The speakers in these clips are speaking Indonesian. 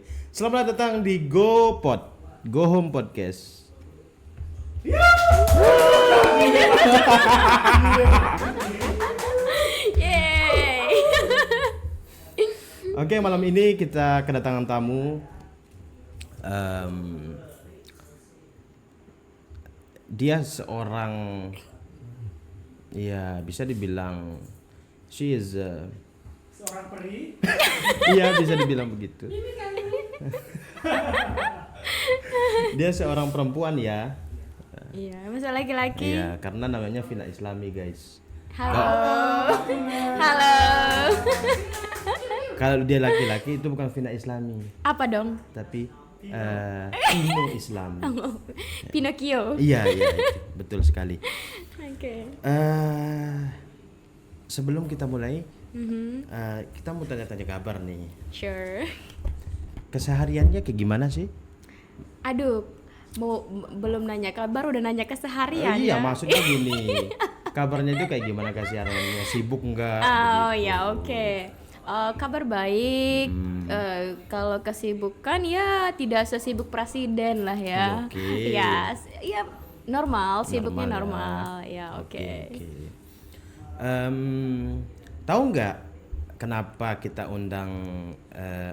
Oke. Selamat datang di Go Home Podcast. Yeay. Oke, malam ini kita kedatangan tamu. Dia seorang, ya bisa dibilang, she is seorang peri. iya bisa dibilang begitu. Dia seorang perempuan ya. Iya, masa laki-laki. Iya, karena namanya Vina Islami guys. Halo. Halo. Kalau dia laki-laki itu bukan Vina Islami, Apa dong? tapi Pino Islami. Pinocchio. Iya, betul sekali. Oke. Sebelum kita mulai, kita mau tanya-tanya kabar nih. Sure. Kesehariannya kayak gimana sih? Aduh, belum nanya kabar udah nanya keseharian Iya, ya. maksudnya gini. Kabarnya itu kayak gimana kesehariannya? Sibuk enggak? Oh Begitu. ya, oke. Kabar baik. Kalau kesibukan ya tidak sesibuk presiden lah ya. Oke. Ya, ya normal, sibuknya Normal normal. Ya, oke. Tahu nggak kenapa kita undang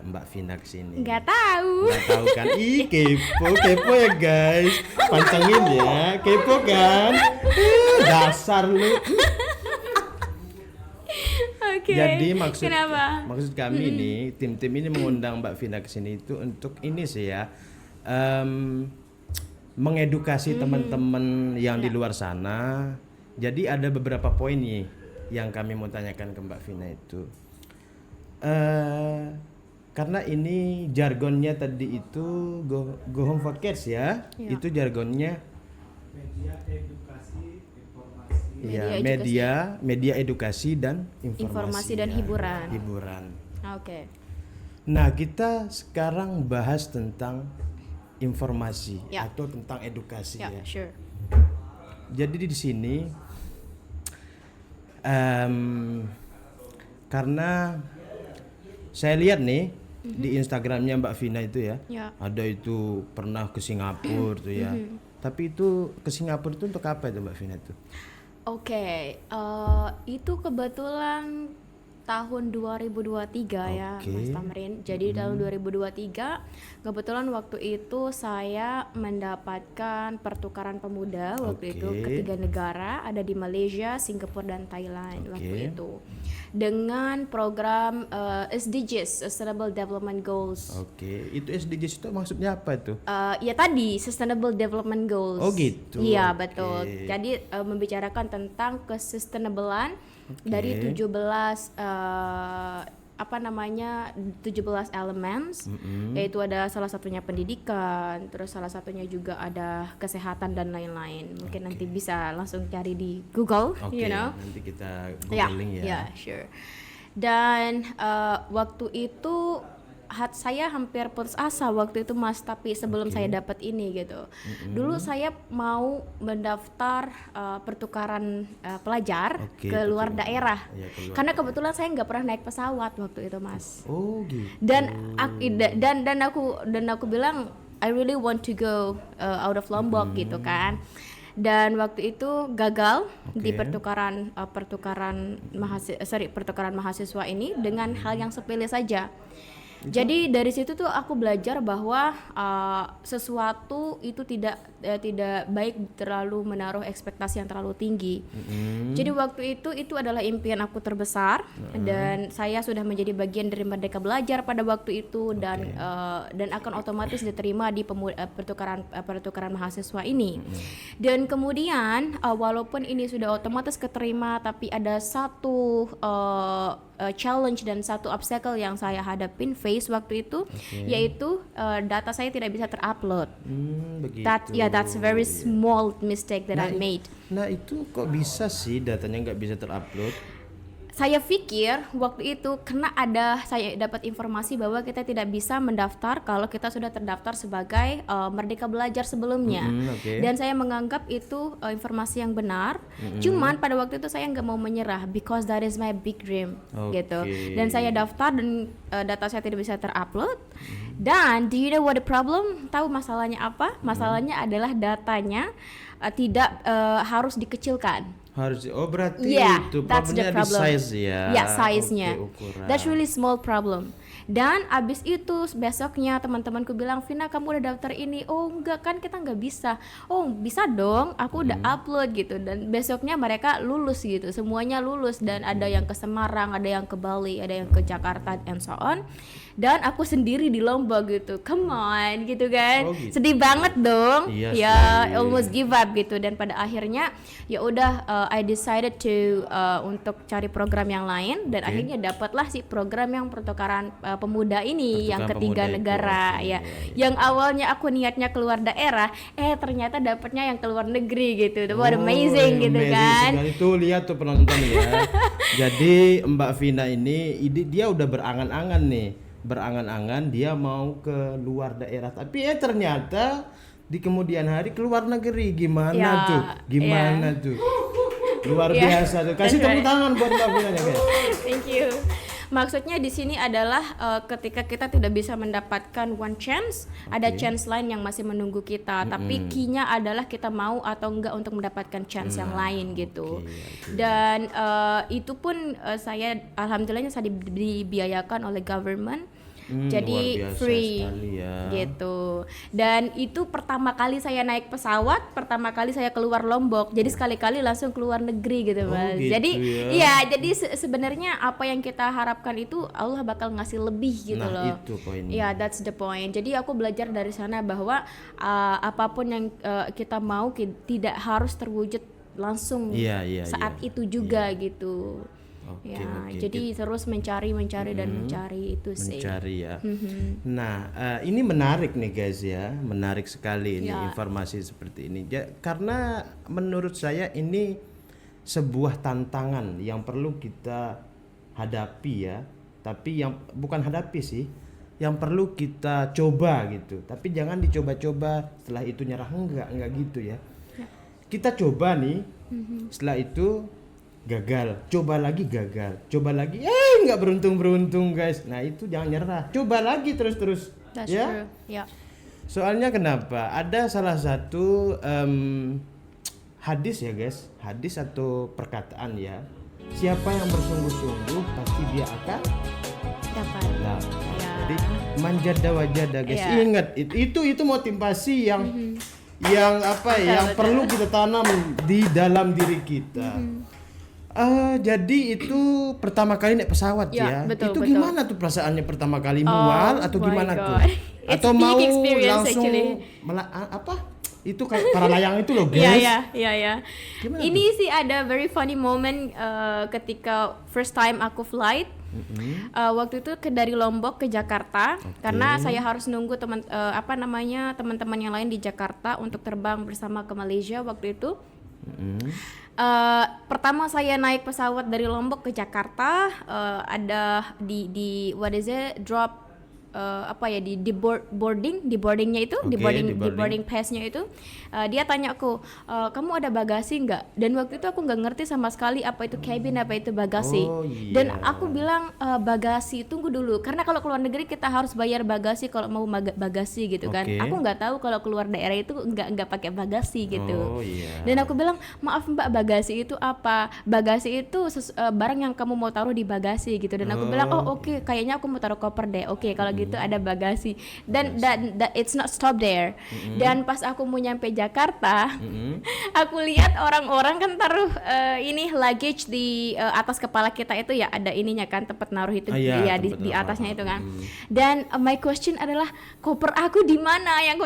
Mbak Vina ke sini? Nggak tahu. Nggak tahu kan? Ih, kepo ya guys. Pantengin ya, kepo kan? Dasar lu. Oke. Jadi maksud kami ini, tim ini mengundang Mbak Vina ke sini itu untuk ini sih ya, mengedukasi teman-teman yang di luar sana. Jadi ada beberapa poin nih yang kami mau tanyakan ke Mbak Vina itu. Karena ini jargonnya tadi itu go home podcast ya. Itu jargonnya Media edukasi informasi. media edukasi dan Informasi dan ya. hiburan. Oke. Nah, kita sekarang bahas tentang informasi Ya. atau tentang edukasi Ya, ya. sure. Jadi di sini karena saya lihat nih di Instagramnya Mbak Vina itu ya, Ya. ada itu pernah ke Singapura tuh ya. Tapi itu ke Singapura itu untuk apa itu Mbak Vina itu? Oke, itu kebetulan tahun 2023 ya, Oke. Mas Tamrin. Jadi tahun 2023 kebetulan waktu itu saya mendapatkan pertukaran pemuda waktu itu ke 3 negara, ada di Malaysia, Singapura dan Thailand waktu itu. Dengan program SDGs, Sustainable Development Goals. Oke, itu SDGs itu maksudnya apa itu? Ya tadi Sustainable Development Goals. Oh, gitu. Iya, Oke. betul. Jadi membicarakan tentang kesustainablean dari 17 17 elements, yaitu ada salah satunya pendidikan, terus salah satunya juga ada kesehatan dan lain-lain. Mungkin nanti bisa langsung cari di Google, Oke, you know. nanti kita Ya, googling ya. ya, sure. Dan waktu itu saya hampir putus asa waktu itu Mas, tapi sebelum saya dapat ini gitu. Dulu saya mau mendaftar pertukaran pelajar Oke, ke luar daerah. Iya, ke luar Karena kebetulan saya nggak pernah naik pesawat waktu itu Mas. Oh gitu. Dan aku bilang I really want to go out of Lombok gitu kan. Dan waktu itu gagal di pertukaran mahasiswa ini dengan hal yang sepele saja. Jadi dari situ tuh aku belajar bahwa sesuatu itu tidak baik terlalu menaruh ekspektasi yang terlalu tinggi. Jadi waktu itu adalah impian aku terbesar dan saya sudah menjadi bagian dari Merdeka Belajar pada waktu itu dan akan otomatis diterima di pertukaran mahasiswa ini. Dan kemudian walaupun ini sudah otomatis keterima, tapi ada satu challenge dan satu obstacle yang saya hadapin face waktu itu, yaitu data saya tidak bisa terupload. Begitu. That's a very small mistake that I made. Nah itu kok bisa sih datanya nggak bisa terupload? saya pikir waktu itu karena saya dapat informasi bahwa kita tidak bisa mendaftar kalau kita sudah terdaftar sebagai Merdeka Belajar sebelumnya. Oke. Dan saya menganggap itu informasi yang benar. Cuman pada waktu itu saya nggak mau menyerah because that is my big dream gitu. Dan saya daftar dan data saya tidak bisa terupload. Dan do you know what the problem? Tahu masalahnya apa? Masalahnya adalah datanya tidak harus dikecilkan. Harus berarti Yeah, itu that's the problemnya di problem. size ya. Ya, size-nya. Oke, ukuran. That's really small problem. Dan abis itu besoknya teman-temanku bilang, Vina kamu udah daftar ini. Oh enggak, kan kita nggak bisa. Oh bisa dong, aku udah upload gitu. Dan besoknya mereka lulus gitu, semuanya lulus. Dan ada yang ke Semarang, ada yang ke Bali, ada yang ke Jakarta and so on. Dan aku sendiri di Lombok gitu, come on gitu kan. Oh, gitu. Sedih banget dong. Iya Ya sih. almost give up gitu. Dan pada akhirnya ya udah I decided to untuk cari program yang lain. Dan akhirnya dapatlah si program yang pertukaran pemuda ini, yang Pertukaran ketiga pemuda itu, negara oke, ya. iya. Yang awalnya aku niatnya keluar daerah, ternyata dapatnya yang keluar negeri gitu. What amazing gitu amazing kan. sekali. Tuh lihat tuh penonton ya. Jadi Mbak Vina ini dia udah berangan-angan nih. Berangan-angan dia mau ke luar daerah. Tapi ternyata di kemudian hari keluar negeri. Gimana Ya, tuh? Gimana tuh? Luar Ya, biasa tuh. Kasih that's tepuk right. tangan buat Mbak Vina ya guys. Thank you. Maksudnya di sini adalah ketika kita tidak bisa mendapatkan one chance, ada chance lain yang masih menunggu kita. Tapi key-nya adalah kita mau atau enggak untuk mendapatkan chance yang lain gitu. Dan itu pun saya alhamdulillahnya saya dibiayakan oleh government. Jadi luar biasa free sekali ya. gitu. Dan itu pertama kali saya naik pesawat, pertama kali saya keluar Lombok. Jadi sekali-kali langsung keluar negeri gitu, Mas. gitu Jadi ya. iya, jadi sebenarnya apa yang kita harapkan itu Allah bakal ngasih lebih gitu Nah, loh. itu poinnya. Iya, that's the point. Jadi aku belajar dari sana bahwa apapun yang kita mau tidak harus terwujud langsung Iya, saat itu juga gitu. Oke, Ya, oke. jadi terus mencari dan mencari itu sih. Mencari ya. Nah, ini menarik nih guys ya, menarik sekali ini Ya. informasi seperti ini. Karena menurut saya ini sebuah tantangan yang perlu kita hadapi ya. Tapi yang bukan hadapi sih, yang perlu kita coba gitu. Tapi jangan dicoba-coba setelah itu nyerah, enggak gitu ya. Kita coba nih, setelah itu gagal, coba lagi gagal, coba lagi nggak beruntung guys. Nah itu jangan nyerah, coba lagi terus That's ya. true. Ya. Soalnya kenapa? Ada salah satu hadis ya guys, hadis atau perkataan ya. Siapa yang bersungguh-sungguh pasti dia akan Dapat. dapat. Ya. Jadi manjada wajada guys. Iya. Ingat itu motivasi yang apa ya, yang betul. perlu kita tanam di dalam diri kita. Jadi itu pertama kali naik pesawat Ya, ya. betul, Itu betul. gimana tuh perasaannya pertama kali, mual atau my gimana God. tuh? It's Atau peak mau experience langsung actually. apa? Itu kayak para layang itu loh guys. Iya. Gimana Ini sih ada very funny moment ketika first time aku flight. Waktu itu dari Lombok ke Jakarta karena saya harus nunggu teman-teman yang lain di Jakarta untuk terbang bersama ke Malaysia waktu itu. Pertama saya naik pesawat dari Lombok ke Jakarta, ada di what is it, drop di boardingnya itu, Oke, di di boarding pass-nya itu, dia tanya aku, kamu ada bagasi nggak? Dan waktu itu aku nggak ngerti sama sekali apa itu cabin, apa itu bagasi. Oh, iya. Dan aku bilang bagasi, tunggu dulu, karena kalau keluar negeri kita harus bayar bagasi kalau mau bagasi gitu kan. Oke. Aku nggak tahu kalau keluar daerah itu nggak pakai bagasi gitu. Oh iya. Dan aku bilang, maaf Mbak, bagasi itu apa? Bagasi itu barang yang kamu mau taruh di bagasi gitu. Dan aku bilang, oke, kayaknya aku mau taruh koper deh. Oke, kalau gitu ada bagasi. Dan it's not stop there. Dan pas aku mau nyampe Jakarta, aku lihat orang-orang kan taruh ini luggage di atas kepala kita itu ya, ada ininya kan, tempat naruh itu Iya, di tempat naruh. atasnya itu kan. Dan my question adalah, koper aku di mana? Yang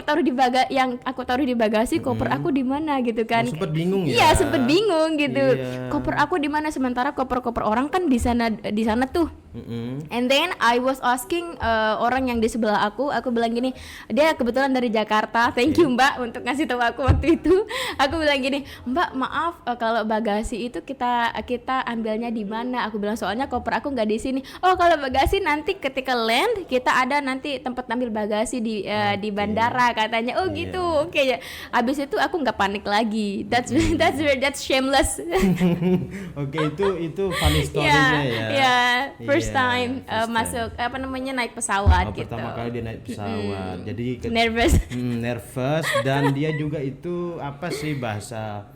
aku taruh di bagasi, koper aku di mana gitu kan. Sempet bingung ya. Iya, sempet bingung gitu. Iya. Koper aku di mana, sementara koper-koper orang kan di sana tuh And then I was asking orang yang di sebelah aku bilang gini, dia kebetulan dari Jakarta, thank you Mbak untuk ngasih tahu aku waktu itu. Aku bilang gini, Mbak maaf kalau bagasi itu kita ambilnya di mana? Aku bilang soalnya koper aku nggak di sini. Oh kalau bagasi nanti ketika land kita ada nanti tempat ambil bagasi di bandara katanya. Oh gitu, oke ya. Abis itu aku nggak panik lagi. That's shameless. Oke, itu funny story-nya ya. Yeah, first Iya, time first time. masuk naik pesawat gitu. Pertama kali dia naik pesawat. Jadi Nervous. nervous dan dia juga itu apa sih bahasa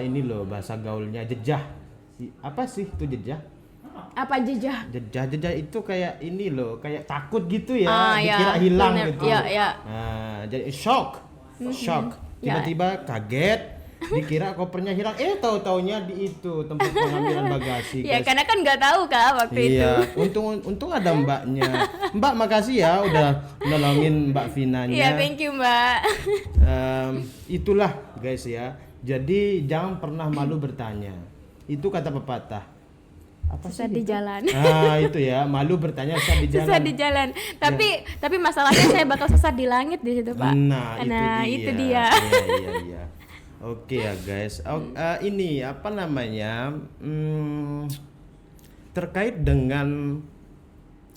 ini loh, bahasa gaulnya jejah. Apa sih itu jejah? Apa jejah? Jejah itu kayak ini loh, kayak takut gitu ya, ya, dikira hilang bener. gitu. Ya. Nah, jadi shock. Tiba-tiba kaget, dikira kopernya hilang. Tahu-taunya di itu tempat pengambilan bagasi. Ya guys. karena kan nggak tahu Kak waktu itu. Iya, untung ada mbaknya. Mbak makasih ya udah nolongin Mbak Vinanya. Iya, thank you Mbak. Itulah guys ya. Jadi jangan pernah malu bertanya. Itu kata pepatah. Apa Susah sih di itu? jalan. Itu ya, malu bertanya susah di jalan. Susah di jalan. Tapi masalahnya saya bakal sesat di langit di situ Pak. Nah, itu dia. Iya. Oke ya guys. Ini apa namanya? Terkait dengan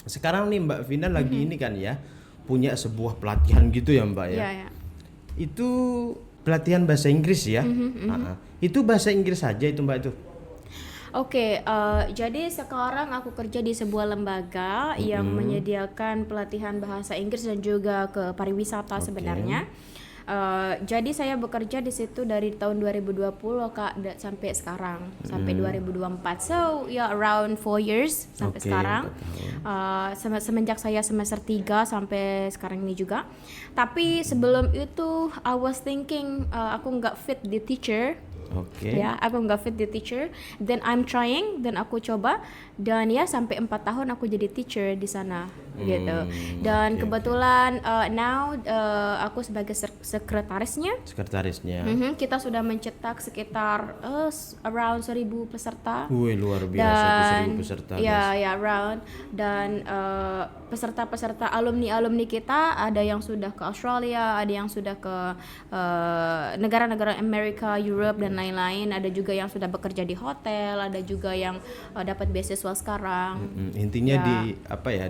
sekarang nih Mbak Vina lagi ini kan ya, punya sebuah pelatihan gitu ya Mbak ya. Iya. Itu pelatihan bahasa Inggris ya. Itu bahasa Inggris saja itu Mbak itu. Oke, jadi sekarang aku kerja di sebuah lembaga yang menyediakan pelatihan bahasa Inggris dan juga ke pariwisata sebenarnya. Jadi saya bekerja di situ dari tahun 2020 Kak sampai sekarang, sampai 2024. So around 4 years sampai sekarang. Semenjak saya semester 3 sampai sekarang ini juga. Tapi sebelum itu I was thinking aku nggak fit di teacher. Ya, aku nggak fit di teacher. Then I'm trying, dan aku coba, dan ya sampai 4 tahun aku jadi teacher di sana, gitu. Dan kebetulan now aku sebagai sekretarisnya. Kita sudah mencetak sekitar around 1.000 peserta. Wih, luar biasa, 1.000 peserta. Ya, around. Dan peserta-peserta alumni kita ada yang sudah ke Australia, ada yang sudah ke negara-negara Amerika, Europe dan lain-lain. Ada juga yang sudah bekerja di hotel, ada juga yang dapat beasiswa sekarang. Intinya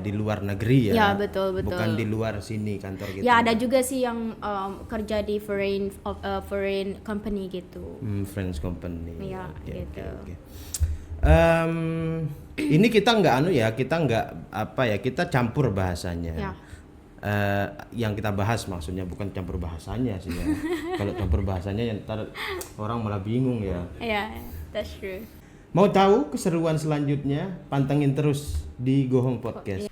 di luar negeri ya. Ya, betul. Bukan di luar sini kantor kita. Ya, ada juga sih yang kerja di foreign company gitu. French company. Ya, gitu. Okay. Ini kita kita campur bahasanya. Ya. Yang kita bahas maksudnya bukan campur bahasanya sih ya. Kalau campur bahasanya yang ntar orang malah bingung ya. Ya, that's true. Mau tahu keseruan selanjutnya? Pantengin terus di Gohong Podcast.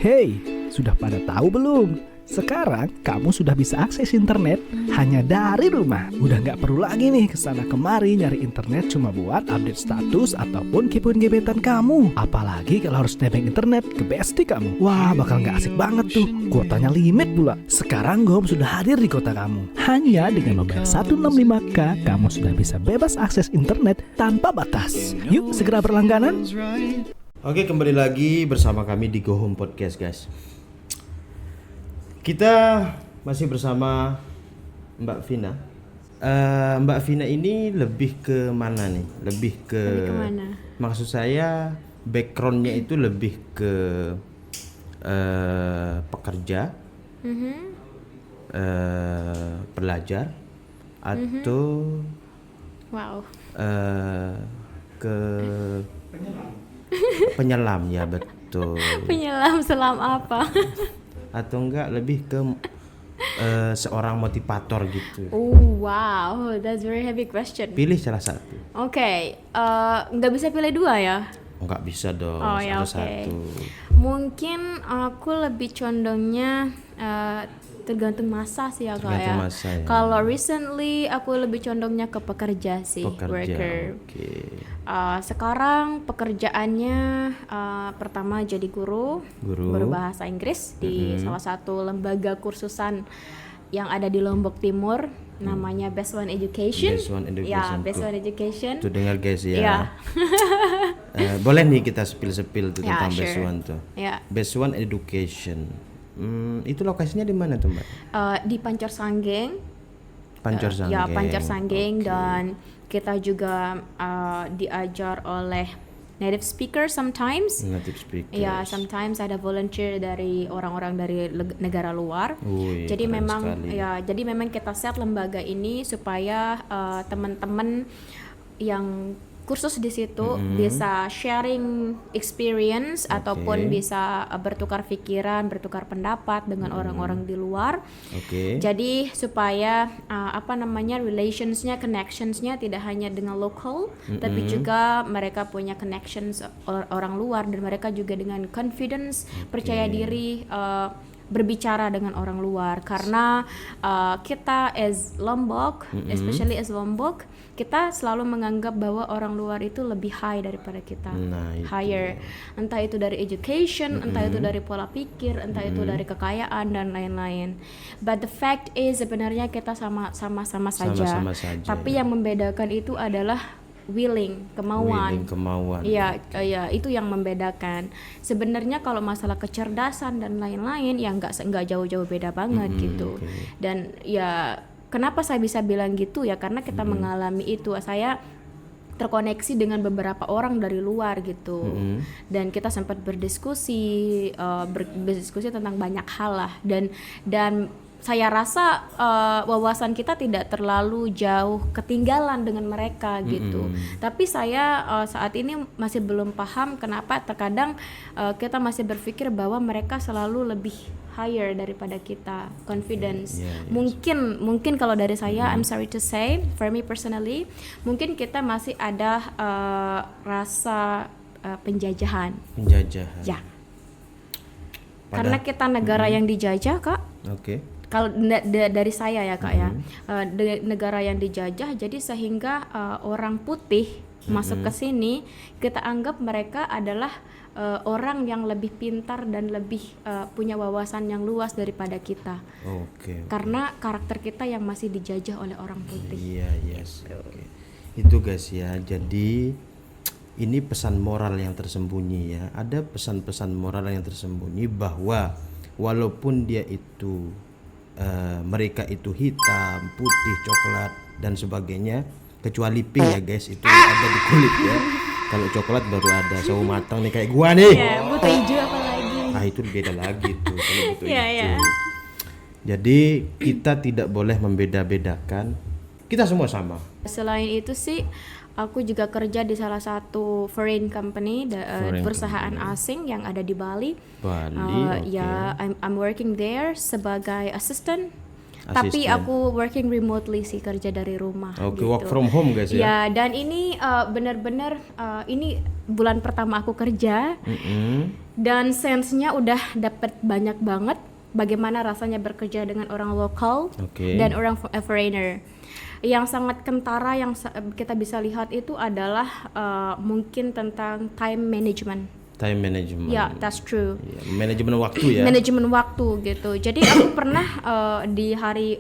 Hey, sudah pada tahu belum? Sekarang kamu sudah bisa akses internet hanya dari rumah. Udah nggak perlu lagi nih kesana kemari nyari internet cuma buat update status ataupun kepoin gebetan kamu. Apalagi kalau harus nebeng internet ke bestie kamu. Wah, bakal nggak asik banget tuh. Kuotanya limit pula. Sekarang Gom sudah hadir di kota kamu. Hanya dengan membayar 165k, kamu sudah bisa bebas akses internet tanpa batas. Yuk segera berlangganan. Oke, kembali lagi bersama kami di Gohong Podcast guys. Kita masih bersama Mbak Vina. Mbak Vina ini lebih ke mana nih? Lebih ke mana? Maksud saya backgroundnya itu lebih ke pekerja, pelajar, atau Wow. ke penyelam ya betul. Penyelam selam apa? Atau enggak lebih ke seorang motivator gitu. Oh wow, that's very heavy question. Pilih salah satu. Oke, nggak bisa pilih dua ya? Enggak bisa dong, Oh ya, salah oke. satu. Mungkin aku lebih condongnya tergantung masa sih ya Kak Tergantung ya. masa ya. Kalau recently aku lebih condongnya ke pekerja sih, worker. Oke. Sekarang pekerjaannya pertama jadi guru bahasa Inggris di salah satu lembaga kursusan yang ada di Lombok Timur, namanya Best One Education. Best One Education. Ya, Best One Education. Tuh dengar guys ya. Iya. Boleh nih kita spill tuh Ya, tentang sure. Best One tuh. Ya, Best One Education. Itu lokasinya di mana tuh Mbak? di Pancar Sanggeng. Pancor Sanggeng. Ya, Pancar Sanggeng. Oke. Dan kita juga diajar oleh native speaker sometimes. Native speakers. Ya, sometimes ada volunteer dari orang-orang dari negara luar. Wih, Jadi keren memang sekali. jadi memang kita set lembaga ini supaya teman-teman yang kursus di situ bisa sharing experience ataupun bisa bertukar pikiran, bertukar pendapat dengan orang-orang di luar. Oke. Jadi supaya relationsnya, connectionsnya tidak hanya dengan lokal, tapi juga mereka punya connections orang luar dan mereka juga dengan confidence, percaya diri berbicara dengan orang luar karena kita as Lombok, especially as Lombok, kita selalu menganggap bahwa orang luar itu lebih high daripada kita, Nah, itu. higher, entah itu dari education, entah itu dari pola pikir, entah itu dari kekayaan dan lain-lain. But the fact is sebenarnya kita sama-sama saja. Sama-sama saja, Tapi ya. yang membedakan itu adalah willing, kemauan. Willing, kemauan. Iya, itu yang membedakan. Sebenarnya kalau masalah kecerdasan dan lain-lain ya nggak jauh-jauh beda banget gitu. oke. Dan ya kenapa saya bisa bilang gitu ya karena kita mengalami itu. Saya terkoneksi dengan beberapa orang dari luar gitu. Dan kita sempat berdiskusi tentang banyak hal lah dan saya rasa wawasan kita tidak terlalu jauh ketinggalan dengan mereka gitu. Tapi saya saat ini masih belum paham kenapa terkadang kita masih berpikir bahwa mereka selalu lebih higher daripada kita, confidence. Yeah, Mungkin kalau dari saya, I'm sorry to say, for me personally, mungkin kita masih ada rasa penjajahan. Penjajahan. Ya. Karena kita negara yang dijajah, Kak. Oke. Kalau dari saya ya Kak ya, negara yang dijajah, jadi sehingga orang putih masuk ke sini kita anggap mereka adalah orang yang lebih pintar dan lebih punya wawasan yang luas daripada kita. Oke. Karena karakter kita yang masih dijajah oleh orang putih. Iya, yes. Oke. Itu guys ya. Jadi ini pesan moral yang tersembunyi ya. Ada pesan-pesan moral yang tersembunyi bahwa walaupun dia itu mereka itu hitam, putih, coklat dan sebagainya, kecuali pink ya guys, itu ada di kulit ya. Kalau coklat baru ada sawo matang nih kayak gua nih. Ya, butuh hijau apa lagi? Ah itu beda lagi tuh kalau butuh Iya, hijau. iya. Jadi kita tidak boleh membeda-bedakan. Kita semua sama. Selain itu sih, aku juga kerja di salah satu foreign company, perusahaan asing yang ada di Bali. Bali, Ya, I'm working there sebagai assistant. Tapi aku working remotely sih, kerja dari rumah. Oke, gitu. work from home guys ya. Ya, dan ini benar-benar ini bulan pertama aku kerja dan sense-nya udah dapet banyak banget bagaimana rasanya bekerja dengan orang lokal Oke. dan orang foreigner. Yang sangat kentara yang kita bisa lihat itu adalah mungkin tentang time management. Time management. Ya, that's true. Ya, manajemen waktu ya. Manajemen waktu gitu. Jadi aku pernah di hari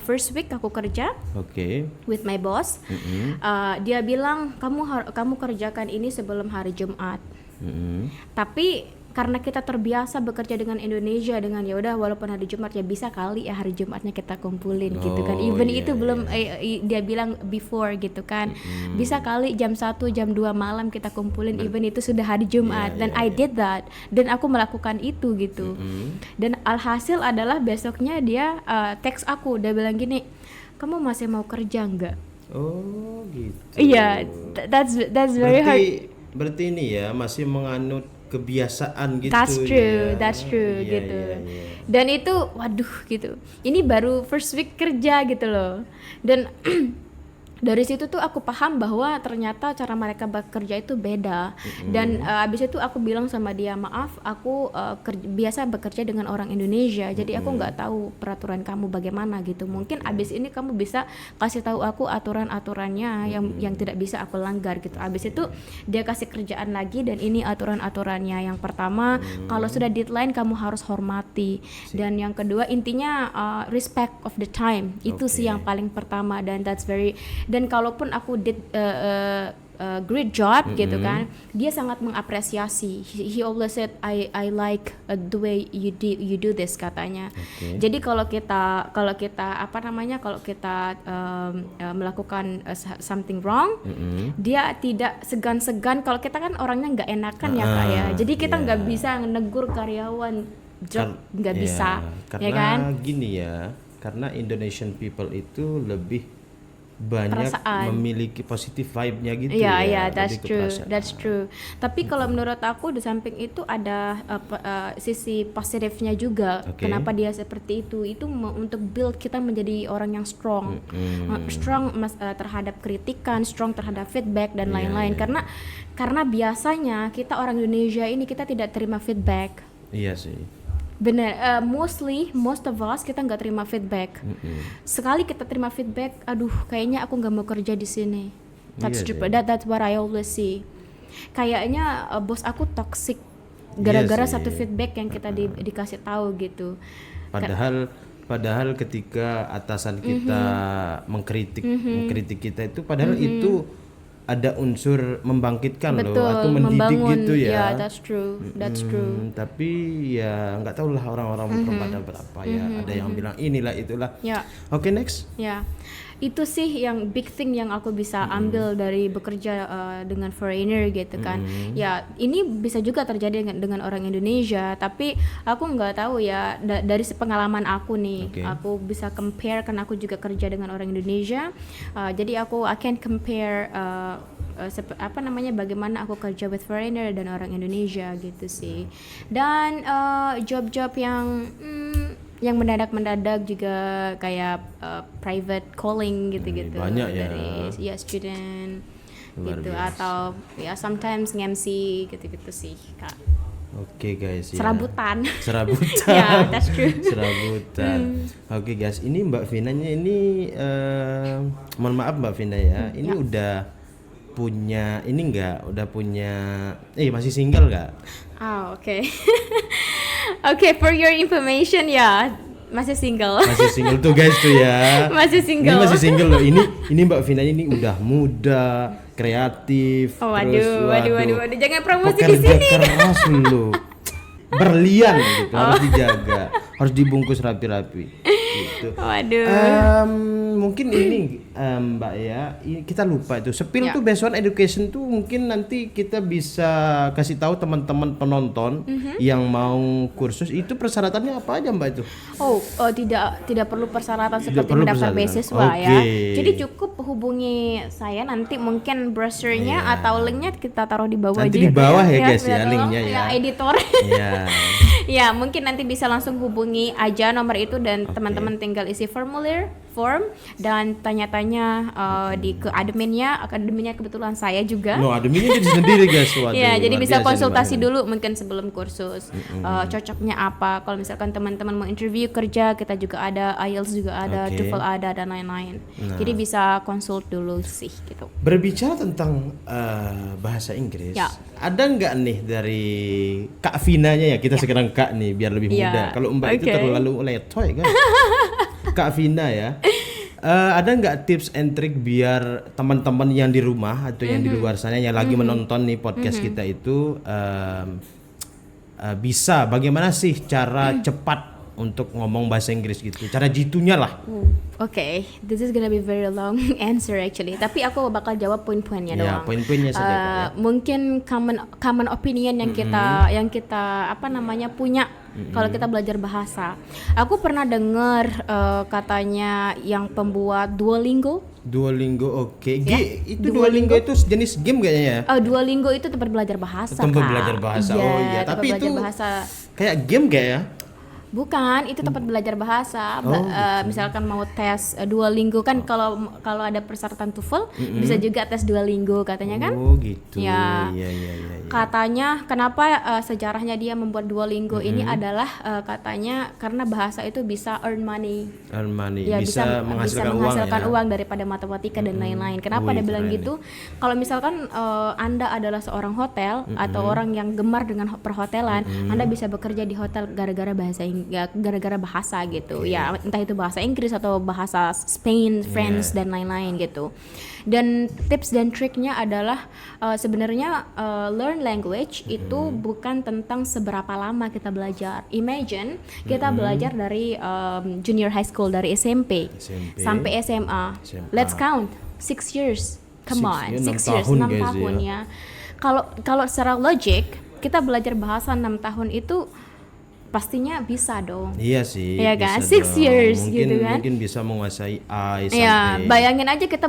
first week aku kerja Oke. with my boss. Dia bilang kamu kerjakan ini sebelum hari Jumat. Tapi karena kita terbiasa bekerja dengan Indonesia dengan ya udah walaupun hari Jumat ya bisa kali ya hari Jumatnya kita kumpulin gitu kan. Even iya, itu belum dia bilang before gitu kan. Bisa kali jam 1 jam 2 malam kita kumpulin even itu sudah hari Jumat dan I did that dan aku melakukan itu gitu. Dan alhasil adalah besoknya dia teks aku, dia bilang gini, "Kamu masih mau kerja enggak?" Oh, gitu. Iya, that's very hard. Berarti ini ya masih menganut kebiasaan gitu. That's true Iya, gitu. iya. Dan itu waduh gitu. Ini baru first week kerja gitu loh. Dan dari situ tuh aku paham bahwa ternyata cara mereka bekerja itu beda. Dan abis itu aku bilang sama dia, maaf aku biasa bekerja dengan orang Indonesia, jadi aku nggak tahu peraturan kamu bagaimana gitu. Mungkin abis ini kamu bisa kasih tahu aku aturan-aturannya yang tidak bisa aku langgar gitu. Abis itu dia kasih kerjaan lagi dan ini aturan-aturannya. Yang pertama, kalau sudah deadline kamu harus hormati. Dan yang kedua intinya respect of the time. Itu sih yang paling pertama dan Dan kalaupun aku did great job gitu kan, dia sangat mengapresiasi. He always said I like the way you do this katanya. Oke. Jadi kalau kita apa namanya, kalau kita melakukan something wrong, dia tidak segan-segan. Kalau kita kan orangnya nggak enakan ya Kak ya. Jadi kita nggak bisa menegur karyawan, nggak bisa, karena ya kan? gini ya, karena Indonesian people itu lebih banyak Perasaan. memiliki positive vibe-nya gitu Iya, ya. that's lebih ke true, perasaan. that's true. Tapi kalau menurut aku di samping itu ada sisi positifnya juga. Oke. Kenapa dia seperti itu? Itu untuk build kita menjadi orang yang strong, strong terhadap kritikan, strong terhadap feedback dan lain-lain. Karena biasanya kita orang Indonesia ini kita tidak terima feedback. Iya sih. Bener, most of us kita nggak terima feedback. Sekali kita terima feedback, aduh, kayaknya aku nggak mau kerja di sini. That's Iya stupid. sih. That's what I always see. Kayaknya bos aku toxic gara-gara Iya sih. satu feedback yang kita dikasih tahu gitu. Padahal ketika atasan kita mengkritik kita itu, padahal itu ada unsur membangkitkan loh Betul, atau mendidik membangun. gitu ya. Yeah, that's true. That's true. Tapi ya nggak tahu lah orang-orang pada berapa ya. Ada yang bilang inilah itulah. Ya. Oke, next. Ya, itu sih yang big thing yang aku bisa ambil dari bekerja dengan foreigner gitu kan. Ya, ini bisa juga terjadi dengan orang Indonesia, tapi aku nggak tahu ya, dari pengalaman aku nih, Oke. aku bisa compare karena aku juga kerja dengan orang Indonesia. Jadi I can compare apa namanya, bagaimana aku kerja with foreigner dan orang Indonesia gitu sih. Dan job-job yang mendadak juga kayak private calling gitu-gitu Banyak ya. dari student Luar gitu, biasa. atau ya sometimes nge-MC gitu-gitu sih Kak. Oke guys ya. Serabutan. Serabutan. Ya, that's true. Serabutan. Oke guys, ini Mbak Vinanya ini mohon maaf Mbak Vina ya. Ini udah punya ini enggak? Udah punya masih single enggak? Oke. Oke, for your information ya, masih single. Masih single tuh guys tuh ya. Masih single. Ini masih single loh. Ini Mbak Vina ini udah muda, kreatif, Oh, terus waduh, jangan promosi di pekerja sini. keras loh. Berlian gitu, harus dijaga, harus dibungkus rapi-rapi gitu. Waduh. Mungkin ini Mbak ya, kita lupa itu spill Ya. tuh based on education tuh, mungkin nanti kita bisa kasih tahu teman-teman penonton yang mau kursus itu persyaratannya apa aja Mbak itu? Tidak perlu persyaratan Tidak seperti perlu mendaftar persyaratan. beasiswa ya. Oke. Jadi cukup hubungi saya, nanti mungkin browsernya Iya. atau linknya kita taruh di bawah Nanti aja di bawah ya, guys, biar ya, tolong linknya ya. editor. Iya. Ya, mungkin nanti bisa langsung hubungi aja nomor itu dan teman-teman tinggal isi form dan tanya-tanya ke adminnya kebetulan saya juga. No, adminnya jadi sendiri guys. Waduh, Ya, jadi luar bisa biasa nih, konsultasi Mbak. dulu mungkin sebelum kursus. Cocoknya apa? Kalau misalkan teman-teman mau interview kerja, kita juga ada, IELTS juga ada, Oke. TOEFL ada dan lain-lain. Jadi bisa konsult dulu sih gitu. Berbicara tentang bahasa Inggris, Ya. ada nggak nih dari Kak Vinanya ya, kita sekarang Kak nih biar lebih Ya, muda. Kalau Mbak itu oke. terlalu letoy kan. Kak Vina ya. Ada nggak tips and trick biar teman-teman yang di rumah atau yang di luar sana yang lagi menonton nih podcast kita itu bisa bagaimana sih cara cepat untuk ngomong bahasa Inggris gitu, cara jitunya lah. Oke, this is gonna be very long answer actually. Tapi aku bakal jawab poin-poinnya Ya, doang. poin-poinnya saja, Kak, ya. Mungkin common opinion yang kita apa namanya punya kalau kita belajar bahasa. Aku pernah dengar katanya yang pembuat Duolingo. Duolingo, oke. Ya, Itu Duolingo itu sejenis game kayaknya ya? Duolingo itu tempat belajar bahasa. Tempat Kak. belajar bahasa. Iya, Oh iya, tempat tapi belajar itu bahasa. kayak game kayak ya? Bukan, itu tempat belajar bahasa. Oh, gitu. Misalkan mau tes Duolingo kan, kalau ada persyaratan TOEFL bisa juga tes Duolingo katanya kan. Oh gitu. Ya. Iya. Katanya kenapa sejarahnya dia membuat Duolingo ini adalah katanya karena bahasa itu bisa earn money. Earn money. Ya, bisa menghasilkan uang, uang daripada matematika dan lain-lain. Kenapa Wih, dia bilang keren gitu? Kalau misalkan Anda adalah seorang hotel atau orang yang gemar dengan perhotelan, Anda bisa bekerja di hotel gara-gara bahasa Inggris. gara-gara bahasa gitu. Ya entah itu bahasa Inggris atau bahasa Spain, French dan lain-lain gitu. Dan tips dan triknya adalah sebenarnya learn language itu bukan tentang seberapa lama kita belajar. Imagine kita belajar dari junior high school, dari SMP. Sampai SMA. Let's count 6 years. Come on, 6 years, 6 tahun ya. Kalau secara logik kita belajar bahasa 6 tahun itu pastinya bisa dong. Iya sih. Iya kan? Bisa 6 dong. years mungkin, gitu kan. Mungkin bisa menguasai A sampai. Ya, bayangin aja kita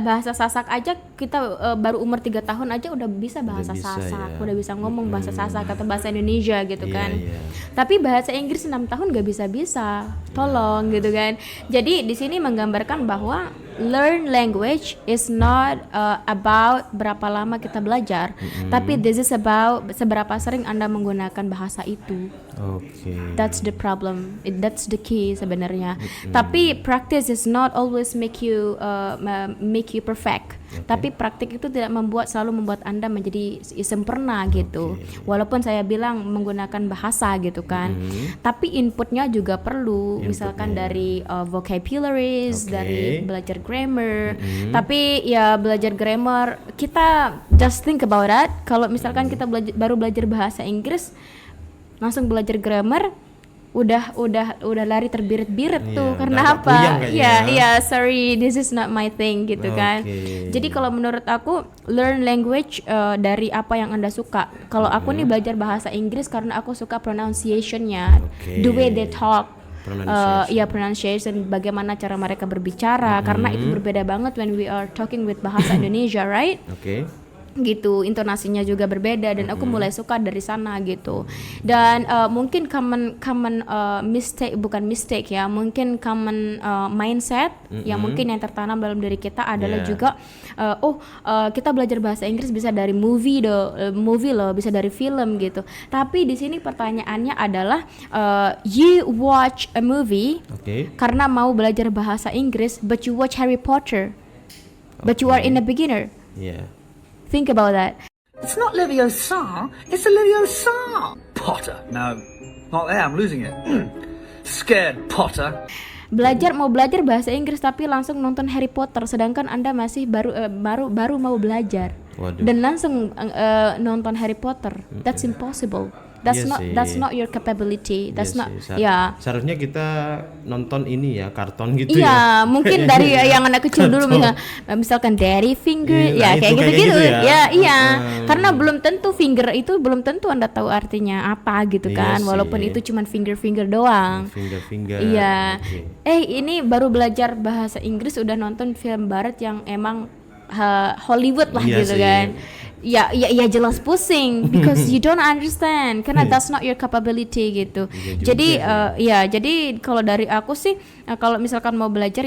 bahasa Sasak aja kita baru umur 3 tahun aja udah bisa bahasa bisa, Sasak, ya. udah bisa ngomong bahasa Sasak atau bahasa Indonesia gitu Iya, kan. iya. Tapi bahasa Inggris 6 tahun gak bisa-bisa. Tolong gitu kan. Jadi di sini menggambarkan bahwa learn language is not about berapa lama kita belajar, tapi this is about seberapa sering Anda menggunakan bahasa itu. Oke. That's the problem. That's the key sebenarnya. Tapi practice is not always make you perfect. Tapi praktik itu tidak selalu membuat Anda menjadi sempurna gitu. Walaupun saya bilang menggunakan bahasa gitu kan. Tapi inputnya juga perlu. Misalkan dari vocabularies, dari belajar grammar. Tapi ya belajar grammar kita just think about that. Kalau misalkan kita baru belajar bahasa Inggris langsung belajar grammar udah lari terbirit-birit tuh karena apa? Ya, sorry, this is not my thing gitu kan. Jadi kalau menurut aku learn language dari apa yang Anda suka. Kalau aku nih belajar bahasa Inggris karena aku suka pronunciation-nya, the way they talk. Pronunciation, bagaimana cara mereka berbicara, karena itu berbeda banget when we are talking with bahasa Indonesia, right? Gitu, intonasinya juga berbeda dan aku mulai suka dari sana gitu. Dan mungkin common mindset yang mungkin yang tertanam dalam diri kita adalah juga kita belajar bahasa Inggris bisa dari movie loh, bisa dari film gitu. Tapi di sini pertanyaannya adalah you watch a movie karena mau belajar bahasa Inggris, but you watch Harry Potter, but you are in a beginner. Think about that. It's not Leviosa, it's a Leviosa. Potter. No, not there, I'm losing it. Scared Potter. Mau belajar bahasa Inggris tapi langsung nonton Harry Potter, sedangkan Anda masih baru mau belajar. Dan langsung nonton Harry Potter. That's impossible. That's not your capability. That's not. Seharusnya kita nonton ini ya, karton gitu ya. Iya, mungkin dari yang anak kecil dulu misalkan Daddy Finger, kayak gitu. Karena belum tentu finger itu belum tentu Anda tahu artinya apa gitu kan, walaupun itu cuma finger doang. Finger. Iya. Ini baru belajar bahasa Inggris udah nonton film barat yang emang Hollywood lah gitu kan. Ya jelas pusing because you don't understand karena that's not your capability gitu. Jadi kalau dari aku sih kalau misalkan mau belajar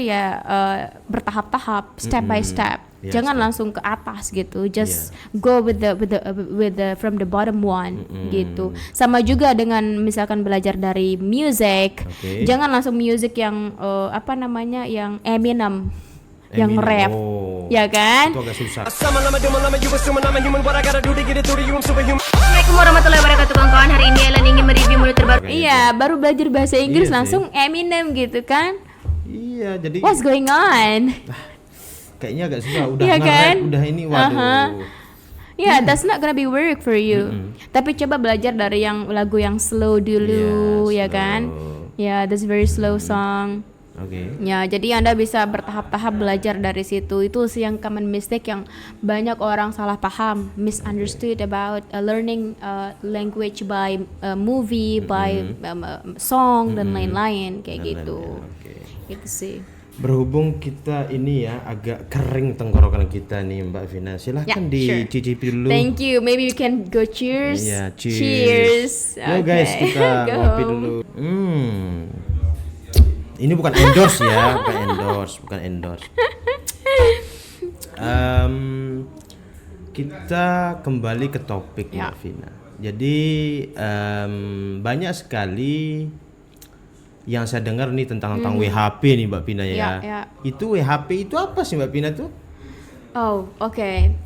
bertahap-tahap, step by step. Jangan langsung ke atas gitu. Just go with the from the bottom one gitu. Sama juga dengan misalkan belajar dari music. Jangan langsung music yang yang Eminem. Yang rap, ya kan? Itu agak susah. Assalamualaikum warahmatullahi wabarakatuh kawan-kawan. Hari ini Ellen ingin mereview mulut terbaru. Iya, baru belajar bahasa Inggris langsung Eminem gitu kan? Iya, jadi. What's going on? Kayaknya agak susah. Udah nge-rap, udah ini, waduh. That's not gonna be work for you. Tapi coba belajar dari yang lagu yang slow dulu, ya kan? That's very slow song. Ya, jadi Anda bisa bertahap-tahap belajar dari situ. Itu sih yang common mistake yang banyak orang salah paham, misunderstood about learning language by movie, by song dan lain-lain kayak gitu. Gitu sih. Berhubung kita ini ya agak kering tenggorokan kita nih Mbak Vina, silahkan dicicipi dulu. Thank you. Maybe we can go cheers. Cheers. Yo guys, kita ngopi dulu. Ini bukan endorse ya, bukan endorse. Kita kembali ke topik Mbak Vina. Jadi banyak sekali yang saya dengar nih tentang WHP nih Mbak Vina ya. Itu WHP itu apa sih Mbak Vina tuh? Oh, oke.